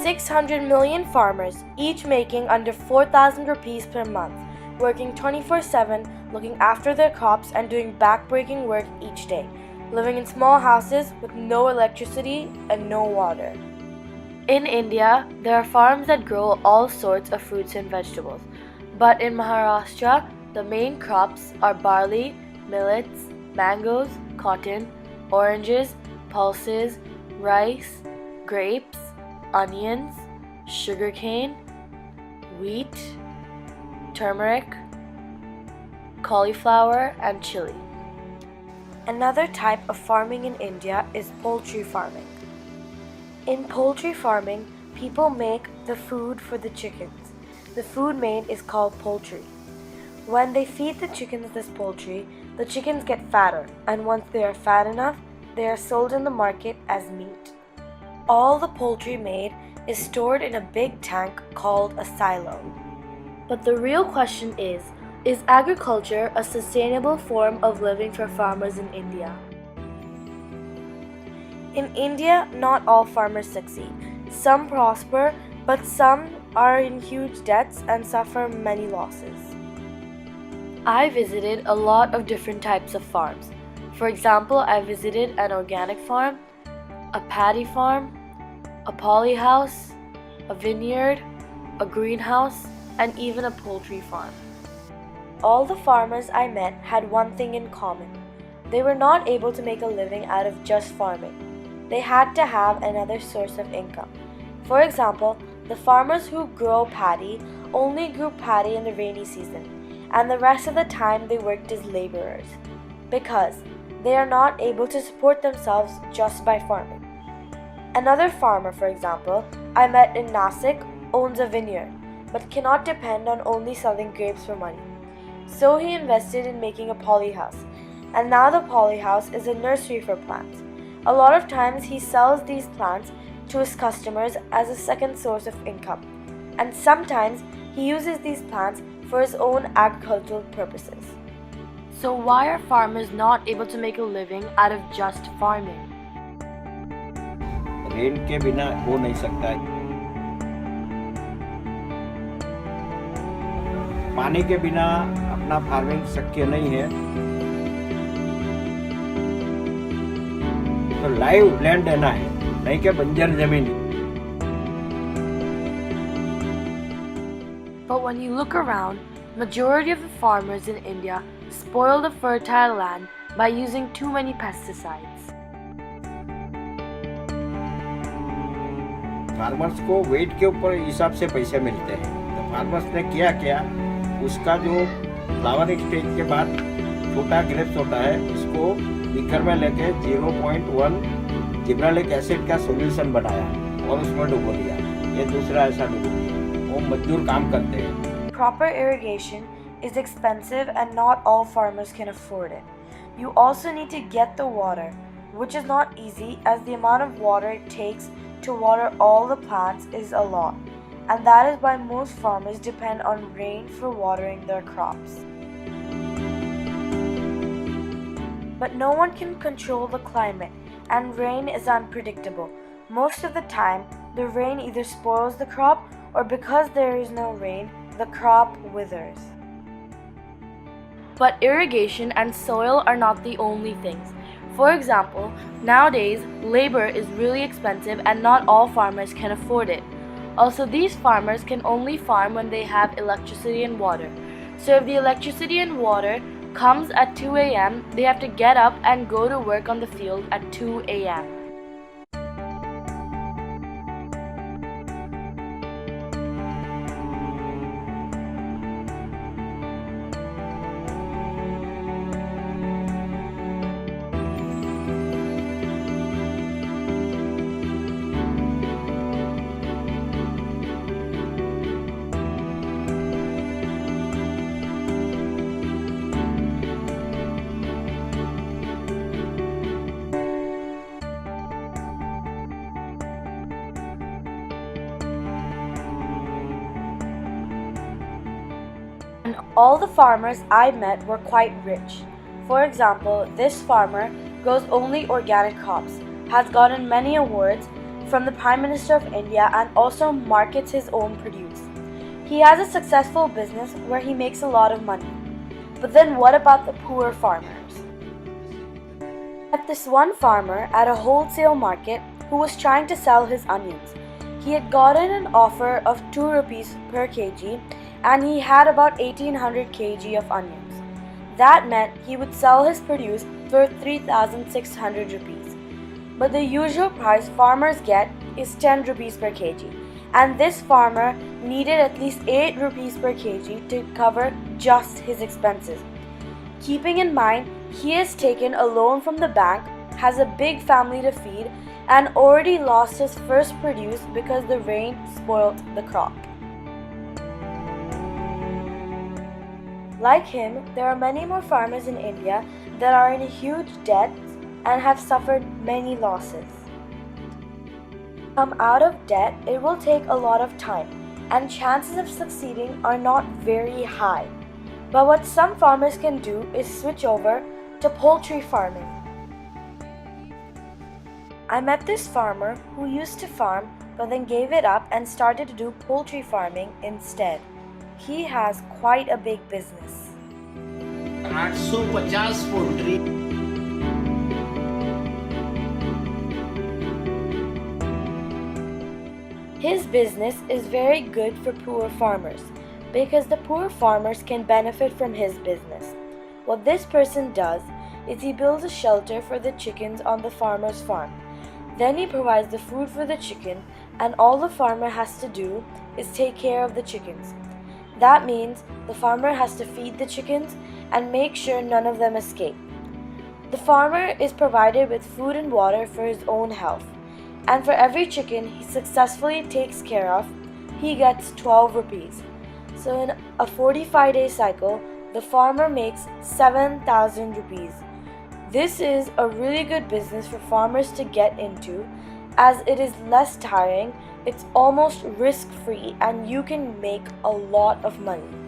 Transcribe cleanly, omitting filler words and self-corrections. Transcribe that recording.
600 million farmers, each making under 4,000 rupees per month, working 24/7, looking after their crops and doing backbreaking work each day, living in small houses with no electricity and no water. In India, there are farms that grow all sorts of fruits and vegetables, but in Maharashtra, the main crops are barley, millets, mangoes, cotton, oranges, pulses, rice, grapes, onions, sugarcane, wheat, turmeric, cauliflower, and chili. Another type of farming in India is poultry farming. In poultry farming, people make the food for the chickens. The food made is called poultry. When they feed the chickens this poultry, the chickens get fatter, and once they are fat enough, they are sold in the market as meat. All the poultry made is stored in a big tank called a silo. But the real question is agriculture a sustainable form of living for farmers in India? In India, not all farmers succeed. Some prosper, but some are in huge debts and suffer many losses. I visited a lot of different types of farms. For example, I visited an organic farm, a paddy farm, a poly house, a vineyard, a greenhouse, and even a poultry farm. All the farmers I met had one thing in common. They were not able to make a living out of just farming. They had to have another source of income. For example, the farmers who grow paddy only grew paddy in the rainy season, and the rest of the time they worked as laborers, because they are not able to support themselves just by farming. Another farmer, for example, I met in Nasik, owns a vineyard, but cannot depend on only selling grapes for money. So he invested in making a polyhouse, and now the polyhouse is a nursery for plants. A lot of times he sells these plants to his customers as a second source of income, and sometimes he uses these plants for his own agricultural purposes. So why are farmers not able to make a living out of just farming? Rain के बिना हो नहीं सकता है, पानी के बिना अपना फार्मिंग शक्य नहीं है, तो लाइव लैंड देना है, नहीं कि बंजर जमीन. But when you look around, majority of the farmers in India spoil the fertile land by using too many pesticides. Farmers को वेट के ऊपर हिसाब से पैसे मिलते हैं. तो फार्मर्स ने क्या उसका जो फ्लावरिंग स्टेज के बाद छोटा ग्रेप्स होता है, इसको बीकर में लेके 0.1 जिब्रेलिक एसिड का सॉल्यूशन बनाया और उसमें डुबो दिया. ये दूसरा ऐसा डुबो दिया. वो मजदूर काम करते हैं. Proper irrigation is expensive and not all farmers can afford it. You also need to get the water, which is not easy as the amount of water it takes to water all the plants is a lot, and that is why most farmers depend on rain for watering their crops. But no one can control the climate, and rain is unpredictable. Most of the time, the rain either spoils the crop, or because there is no rain, the crop withers. But irrigation and soil are not the only things. For example, nowadays, labor is really expensive and not all farmers can afford it. Also, these farmers can only farm when they have electricity and water. So if the electricity and water comes at 2 a.m., they have to get up and go to work on the field at 2 a.m. And all the farmers I met were quite rich. For example, this farmer grows only organic crops, has gotten many awards, from the Prime Minister of India and also markets his own produce. He has a successful business where he makes a lot of money. But then what about the poor farmers? Met this one farmer at a wholesale market who was trying to sell his onions. He had gotten an offer of 2 rupees per kg and he had about 1800 kg of onions. That meant he would sell his produce for 3600 rupees. But the usual price farmers get is 10 rupees per kg, and this farmer needed at least 8 rupees per kg to cover just his expenses. Keeping in mind he has taken a loan from the bank, has a big family to feed, and already lost his first produce because the rain spoilt the crop. Like him, there are many more farmers in India that are in huge debt and have suffered many losses. To come out of debt, it will take a lot of time, and chances of succeeding are not very high. But what some farmers can do is switch over to poultry farming. I met this farmer who used to farm but then gave it up and started to do poultry farming instead. He has quite a big business. 850 poultry His business is very good for poor farmers because the poor farmers can benefit from his business. What this person does is he builds a shelter for the chickens on the farmer's farm. Then he provides the food for the chicken, and all the farmer has to do is take care of the chickens. That means the farmer has to feed the chickens and make sure none of them escape. The farmer is provided with food and water for his own health, and for every chicken he successfully takes care of, he gets 12 rupees. So in a 45-day cycle, the farmer makes 7,000 rupees. This is a really good business for farmers to get into, as it is less tiring, it's almost risk-free, and you can make a lot of money.